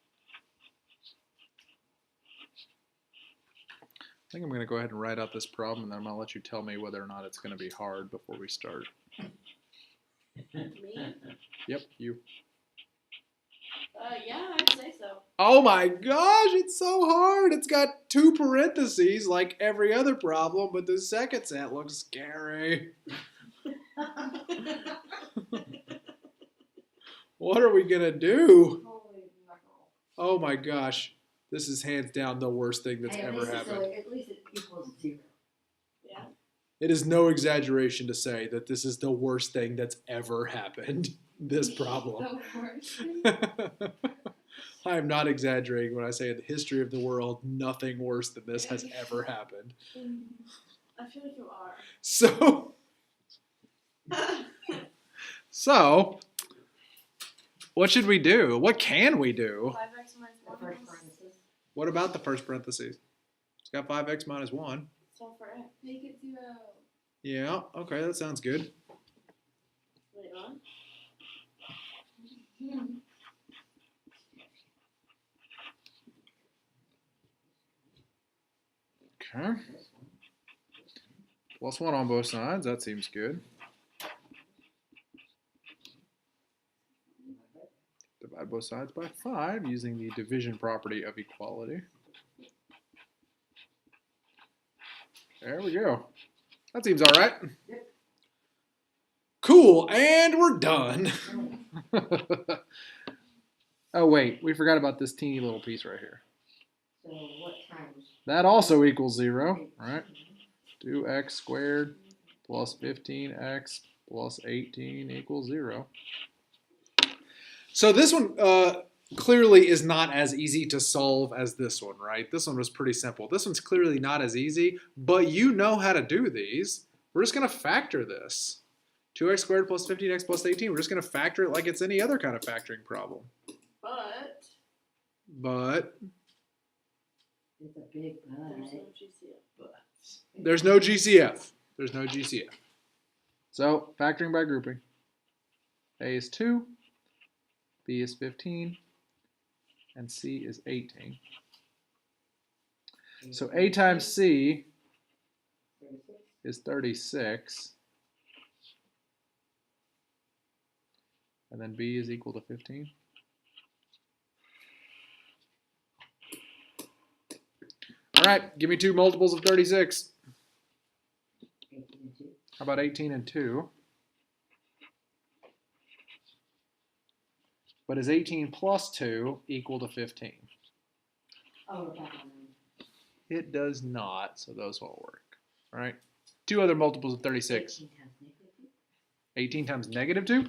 I think I'm going to go ahead and write out this problem, and then I'm going to let you tell me whether or not it's going to be hard before we start. Me? Yep, you. Yeah, I'd say so. Oh my gosh, it's so hard. It's got 2 parentheses like every other problem, but the second set looks scary. What are we gonna do? Holy mackerel. Oh my gosh. This is hands down the worst thing that's Hey, at ever least happened. at least it equals 0. Yeah. It is no exaggeration to say that this is the worst thing that's ever happened. This problem. The worst. I am not exaggerating when I say in the history of the world, nothing worse than this has ever happened. I feel like you are. So, what should we do? What can we do? 5x minus The 1. first parenthesis. What about the first parentheses? It's got 5x minus 1. Solve for x. Make it 0. Yeah, okay, that sounds good. Wait, on. Okay. Plus 1 on both sides, that seems good. Divide both sides by 5 using the division property of equality. There we go. That seems all right. Cool, and we're done. Oh wait, we forgot about this teeny little piece right here. So what times? That also equals 0, right? 2x squared plus 15x plus 18 equals 0. So this one clearly is not as easy to solve as this one, right? This one was pretty simple. This one's clearly not as easy, but you know how to do these. We're just going to factor this. 2x squared plus 15x plus 18. We're just going to factor it like it's any other kind of factoring problem. But It's a big but. there's no GCF. There's no GCF. There's no GCF. So factoring by grouping. A is 2, B is 15, and C is 18. So A times C 36. is 36. And then B is equal to 15. All right, give me 2 multiples of 36. 18 and 2. How about 18 and 2? But is 18 plus 2 equal to 15? Oh, we're back on them. It does not, so those won't work. All right, 2 other multiples of 36. 18 times negative 2?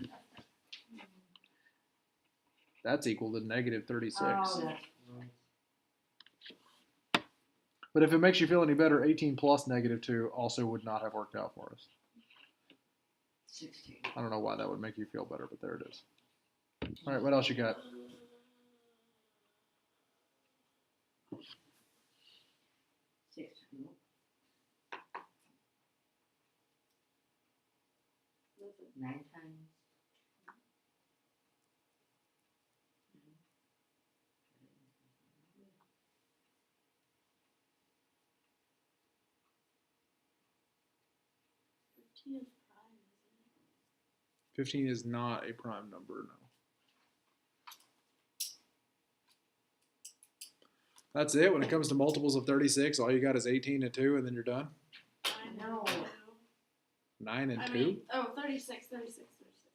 That's equal to negative 36. Oh, that's right. But if it makes you feel any better, 18 plus negative 2 also would not have worked out for us. 16. I don't know why that would make you feel better, but there it is. All right, what else you got? 6. 9 times. Is prime, isn't it? 15 is not a prime number, no. That's it. When it comes to multiples of 36, all you got is 18 and 2, and then you're done? I know. 9 and 2? 36, 36.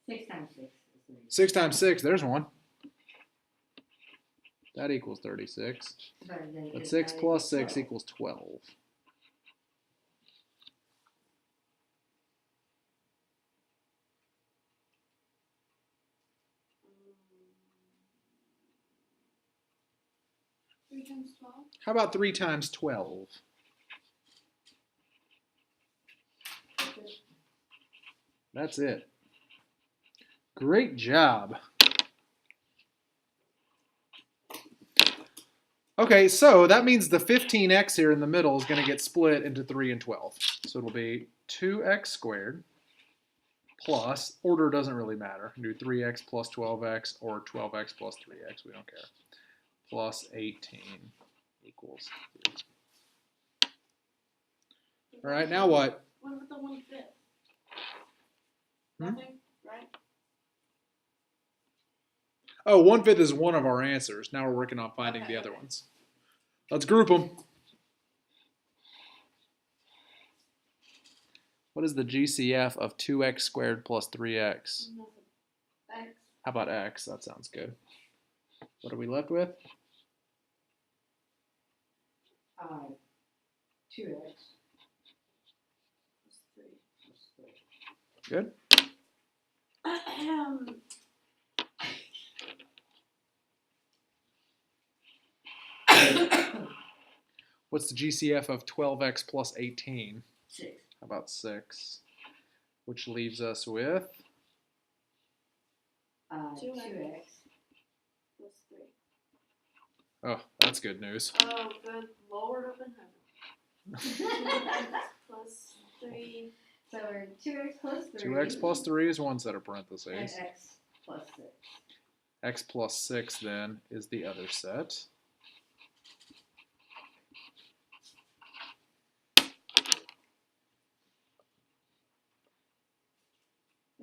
6 times 6 is 30. 6 times 6, there's one. That equals 36. But 6 plus 6 equals 12. Three times 12. How about 3 times 12? That's it. Great job. Okay, so that means the 15x here in the middle is going to get split into 3 and 12. So it'll be 2x squared plus, order doesn't really matter. You can do 3x plus 12x or 12x plus 3x, we don't care. Plus 18 equals 3. All right, now what? What about the 1/5? Hmm? Nothing, right? Oh, 1/5 is one of our answers. Now we're working on finding the other ones. Let's group them. What is the GCF of 2x squared plus 3x? Nothing. X. How about x? That sounds good. What are we left with? 2x. Good. What's the GCF of 12x plus 18? 6. How about 6? Which leaves us with 2x. Plus 3. oh, that's good news. Oh, good Lord up in heaven. Plus 3. So we're 2x plus 3. 2x plus 3 is one set of And parentheses. x plus 6. X plus 6 then is the other set.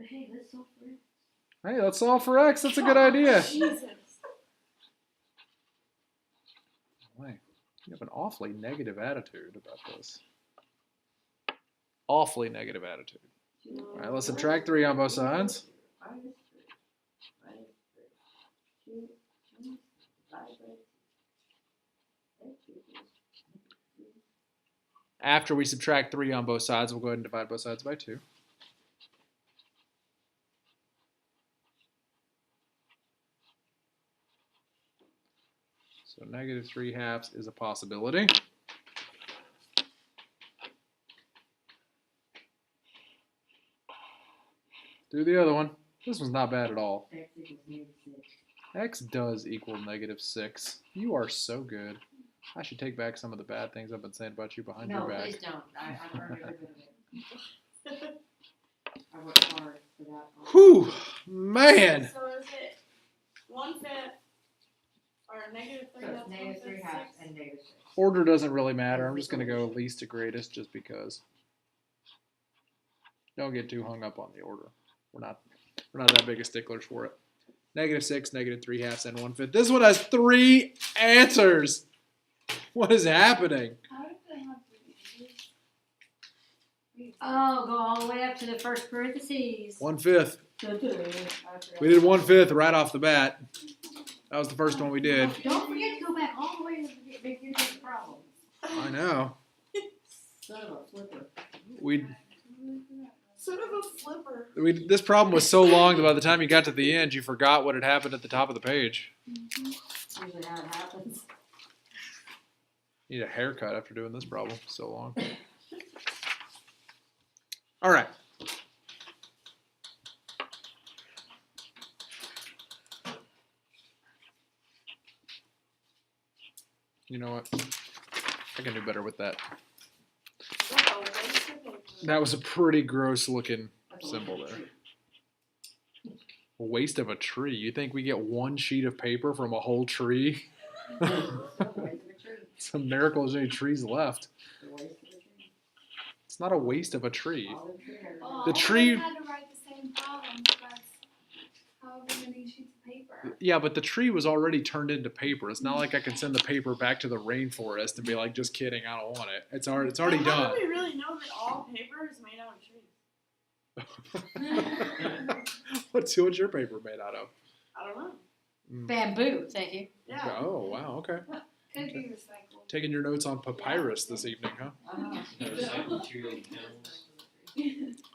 Hey, let's solve for it. Hey, let's solve for x. That's a good idea. Jesus. Wait, you have an awfully negative attitude about this. Awfully negative attitude. All right, let's subtract 3 on both sides. Minus 3. Minus 3. 2 divided by 2. X equals 3. After we subtract 3 on both sides, we'll go ahead and divide both sides by 2. So negative 3/2 is a possibility. Do the other one. This one's not bad at all. X equals negative 6. X does equal negative 6. You are so good. I should take back some of the bad things I've been saying about you behind No, your back. please don't. I'm every bit of it. I worked hard for that. Whew, man. So is it 1/5 or negative 3 So it's halves, negative 3 1/5, halves 6? and negative 6. Order doesn't really matter. I'm just going to go least to greatest just because. Don't get too hung up on the order. We're not that big of sticklers for it. Negative 6, negative 3/2, and 1/5. This one has 3 answers. What is happening? How did they have 3? Oh, go all the way up to the first parentheses. 1/5. I We did 1/5 right off the bat. That was the first one we did. Don't forget to go back all the way to the beginning of the problem. I know. Son of a flipper. Sort of a flipper. This problem was so long that by the time you got to the end, you forgot what had happened at the top of the page. Usually how it happens. Need a haircut after doing this problem so long. All right. You know what? I can do better with that. What a waste of paper. That was a pretty gross looking symbol there. A waste of a tree. You think we get one sheet of paper from a whole tree? It's a miracle there's any trees left. It's not a waste of a tree. Well, The I tree- always had to write the same problem because however many sheets of paper. Yeah, but the tree was already turned into paper. It's not like I can send the paper back to the rainforest and be like, just kidding, I don't want it. It's already How done. do we really know that all paper is made out of trees? What's your paper made out of? I don't know. Bamboo, thank you. Yeah. Oh, wow, okay. Could be recycled. Taking your notes on papyrus this evening, huh?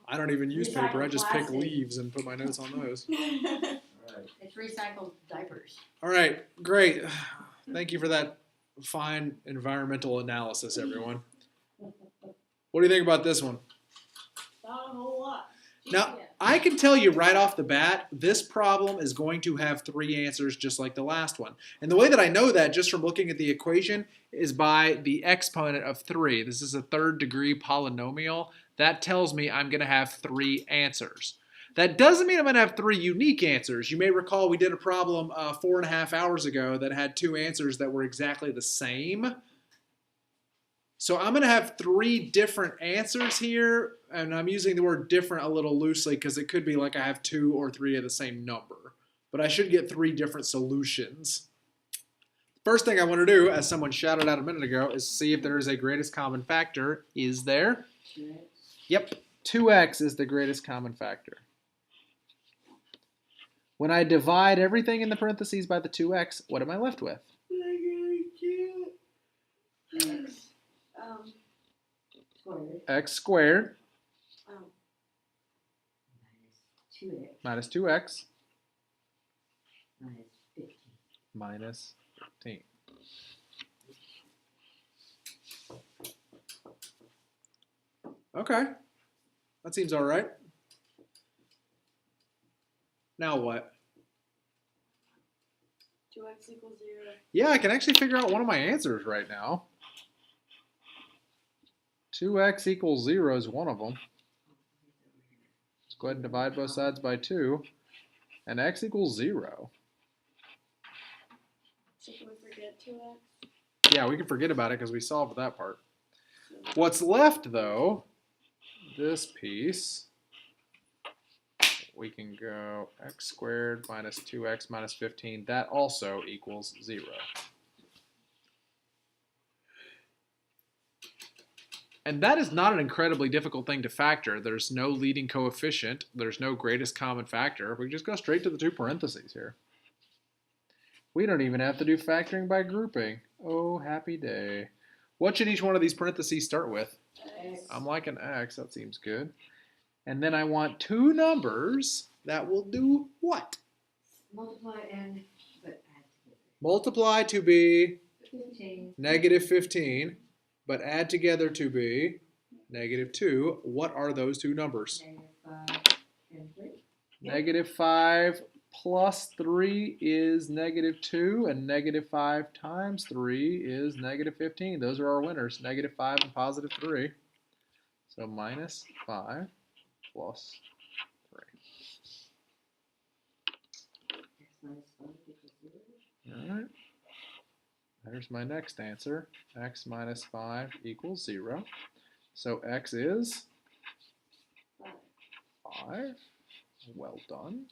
I don't even use paper. I just pick Recycled plastic. leaves and put my notes on those. It's recycled diapers. All right, great. Thank you for that fine environmental analysis, everyone. What do you think about this one? Not a whole lot. Now, I can tell you right off the bat, this problem is going to have 3 answers just like the last one. And the way that I know that just from looking at the equation is by the exponent of 3. This is a 3rd degree polynomial. That tells me I'm going to have 3 answers. That doesn't mean I'm going to have 3 unique answers. You may recall we did a problem 4.5 hours ago that had 2 answers that were exactly the same. So I'm going to have 3 different answers here, and I'm using the word different a little loosely because it could be like I have 2 or 3 of the same number. But I should get 3 different solutions. First thing I want to do, as someone shouted out a minute ago, is see if there is a greatest common factor. Is there? 2x. Yep, 2x is the greatest common factor. When I divide everything in the parentheses by the 2x, what am I left with? X Um, squared X squared minus 2x minus 2x minus 15. minus 15. Okay, that seems all right. Now what? 2x equals 0. Yeah, I can actually figure out one of my answers right now. 2x equals 0 is one of them. Let's go ahead and divide both sides by 2. And x equals 0. So can we forget 2x? Yeah, we can forget about it because we solved that part. What's left, though, this piece, we can go x squared minus 2x minus 15. That also equals 0. And that is not an incredibly difficult thing to factor. There's no leading coefficient. There's no greatest common factor. We just go straight to the two parentheses here. We don't even have to do factoring by grouping. Oh, happy day. What should each one of these parentheses start with? X. I'm like an X. That seems good. And then I want two numbers that will do what? Multiply and but add together. Multiply to be 15. negative 15, but add together to be negative 2. What are those two numbers? -5 and 3. Negative 5 plus 3 is negative 2, and negative 5 times 3 is negative 15. Those are our winners, negative 5 and positive 3. So minus 5 plus 3. X minus 5 equals 0. All right. There's my next answer. X minus 5 equals 0. So x is 5. Well done.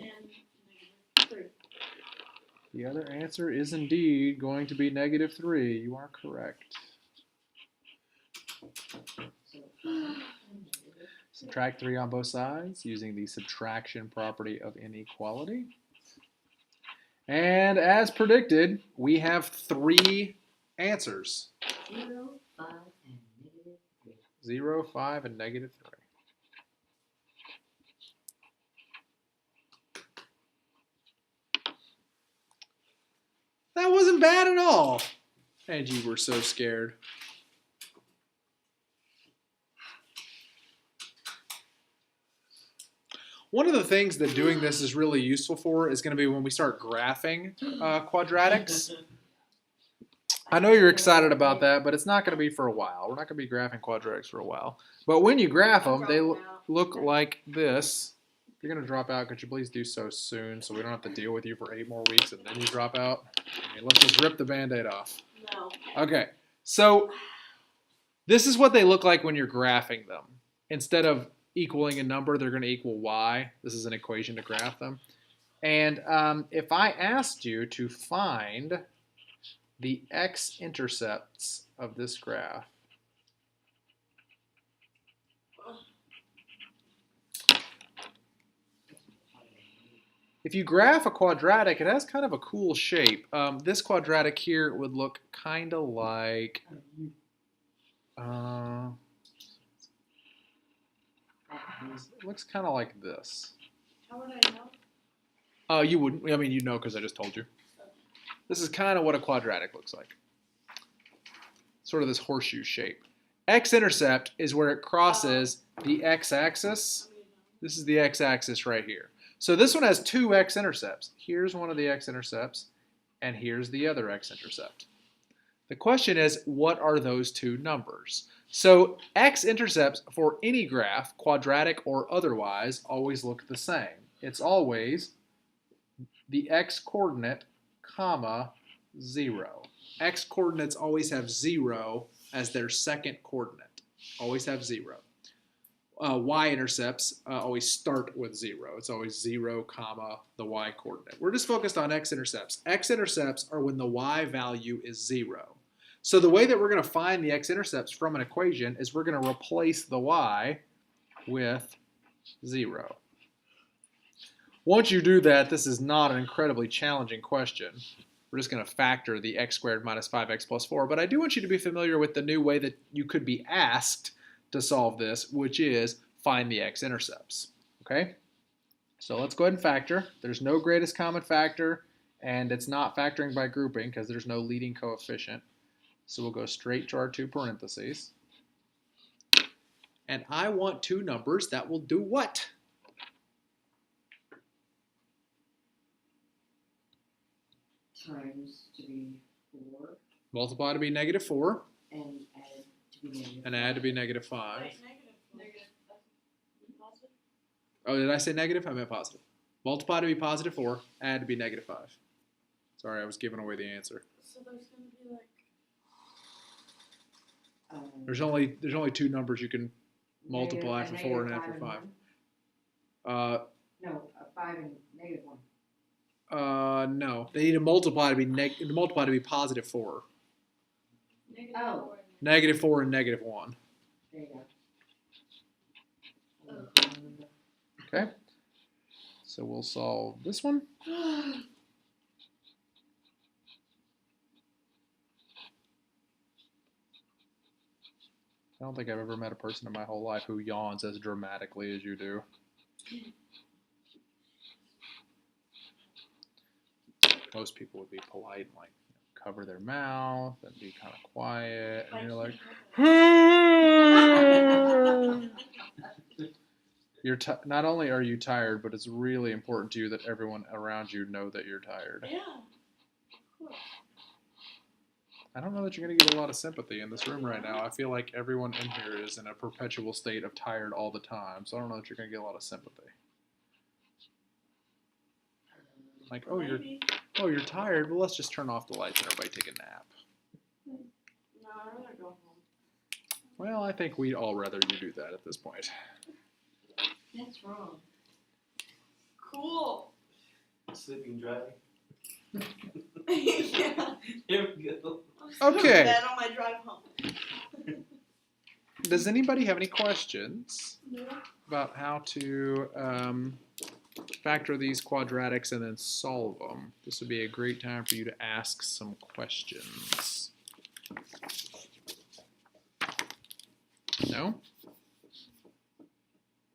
And -3. The other answer is indeed going to be negative 3. You are correct. So 5 and negative. Subtract 3 on both sides using the subtraction property of inequality. And as predicted, we have 3 answers. 0, 5, and negative 3. 0, 5, and negative 3. That wasn't bad at all. And you were so scared. One of the things that doing this is really useful for is going to be when we start graphing quadratics. I know you're excited about that, but it's not going to be for a while. We're not going to be graphing quadratics for a while. But when you graph them, they look like this. If you're going to drop out, could you please do so soon so we don't have to deal with you for 8 more weeks and then you drop out? I mean, let's just rip the Band-Aid off. No. Okay, so this is what they look like when you're graphing them. Instead of equaling a number, they're going to equal y. This is an equation to graph them. And if I asked you to find the x-intercepts of this graph, if you graph a quadratic, it has kind of a cool shape. This quadratic here would look kind of like, it looks kind of like this. How would I know? You wouldn't, I mean, you'd know because I just told you. This is kind of what a quadratic looks like. Sort of this horseshoe shape. X-intercept is where it crosses the x-axis. This is the x-axis right here. So this one has 2 x-intercepts. Here's one of the x-intercepts, and here's the other x-intercept. The question is, what are those two numbers? So x-intercepts for any graph, quadratic or otherwise, always look the same. It's always the x-coordinate, comma, 0. X-coordinates always have 0 as their second coordinate. Always have 0. Y-intercepts always start with 0. It's always 0, comma, the y-coordinate. We're just focused on x-intercepts. X-intercepts are when the y value is 0. So the way that we're going to find the x-intercepts from an equation is we're going to replace the y with 0. Once you do that, this is not an incredibly challenging question. We're just going to factor the x squared minus 5x plus 4. But I do want you to be familiar with the new way that you could be asked to solve this, which is find the x-intercepts. Okay? So let's go ahead and factor. There's no greatest common factor, and it's not factoring by grouping because there's no leading coefficient. So we'll go straight to our two parentheses. And I want two numbers that will do what? Times to be 4 Multiply to be negative 4 and add to be negative. and add to be negative 5. Wait, negative. Positive? Oh, did I say negative? I meant positive. Multiply to be positive 4, add to be negative 5. Sorry, I was giving away the answer. So there's gonna be like. There's only two numbers you can multiply for 4 and add for 5. No, 5 and negative 1. No. They need to multiply to be positive 4. Negative Oh. 4. Negative 4 and negative 1. There you go. Okay. So we'll solve this one. I don't think I've ever met a person in my whole life who yawns as dramatically as you do. Most people would be polite and like cover their mouth and be kind of quiet, and you're like, not only are you tired, but it's really important to you that everyone around you know that you're tired. Yeah. I don't know that you're going to get a lot of sympathy in this room right now. I feel like everyone in here is in a perpetual state of tired all the time, so I don't know that you're going to get a lot of sympathy. Like, oh, you're tired? Well, let's just turn off the lights and everybody take a nap. No, I'd rather go home. Well, I think we'd all rather you do that at this point. That's wrong. Cool. Sleeping driving. Yeah. Here we go. I'm Okay. going to bed on my drive home. Does anybody have any questions No. about how to factor these quadratics and then solve them? This would be a great time for you to ask some questions. No?